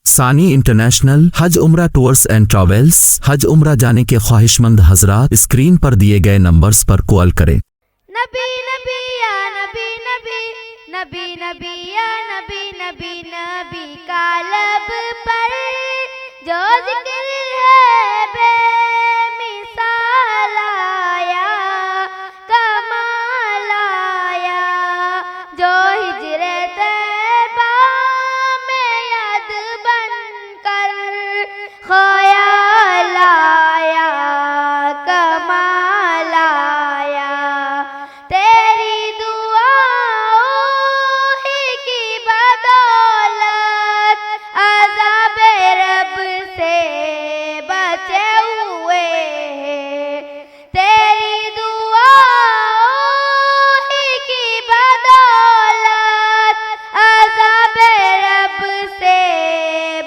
ثانی انٹرنیشنل حج عمرہ tours and travels. حج عمرہ جانے کے خواہش مند حضرات اسکرین پر دیے گئے نمبرز پر کال کریں۔ نبی نبی یا نبی نبی نبی نبی یا نبی نبی نبی کا لب پر جو ذکر ہے بے مثال آیا، کمال آیا، جو ہجر طیبہ میں یاد بن کر خیال آیا، کمال آیا، تیری دعاؤں ہی کی بدولت عذاب رب سے بچے ہوئے ہیں، تیری دعاؤں ہی کی بدولت عذاب رب سے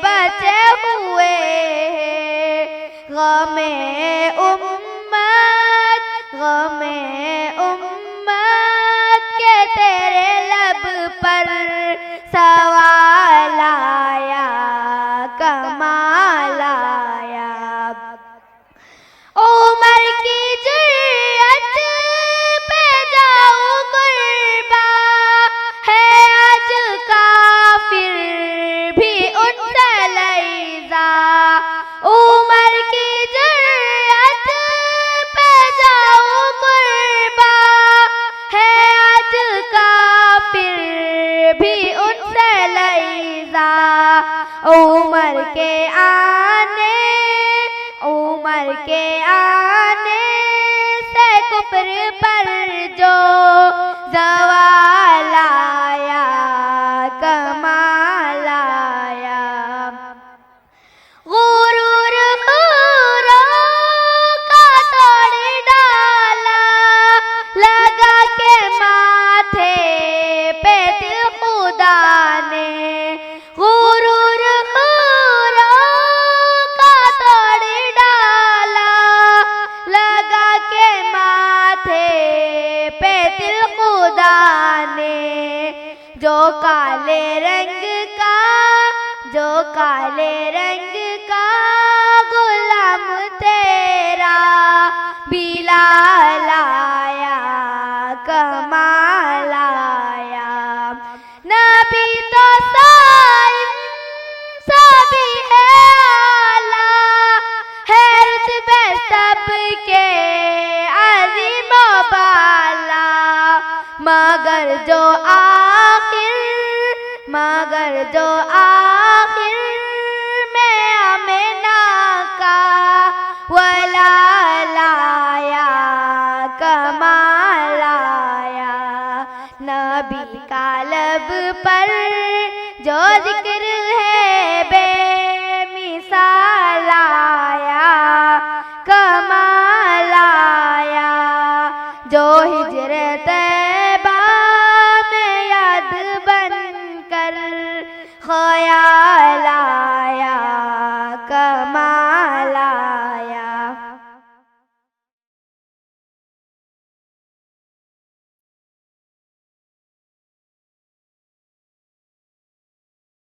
بچے ہوئے ہیں، غم امت غم امت کے تیرے لب پر سوال آیا، کمال آیا، عمر کی جرأت پہ جاؤ قربا ہے آج کافر بھی ان سے لیزا، عمر کی جرأت پہ جاؤ قربا ہے آج کافر بھی ان سے لیزا، عمر کے آنے سے کفر پر جو زوال آیا، کمال آیا، غرور غرور کا توڑ ڈالا، لگا کے ماتھے پہ دل خدا نے، غرور غرور کا توڑ ڈالا، لگا کے ماتھے پہ دل خدا نے، جو کالے رنگ کا غلام تیرا بلال آیا، کمال آیا، نبی تو سبھی ہے اعلیٰ، ہے رتبے سب کے عظیم و بالا، مگر جو آخر میں آمنہ کا ولال آیا، کمال آیا، نبی کا لب پر جو ذکر ہے بے مثال آیا، کمال آیا، جو ہجر طیبہ میں یاد بن کر خیال آیا، کمال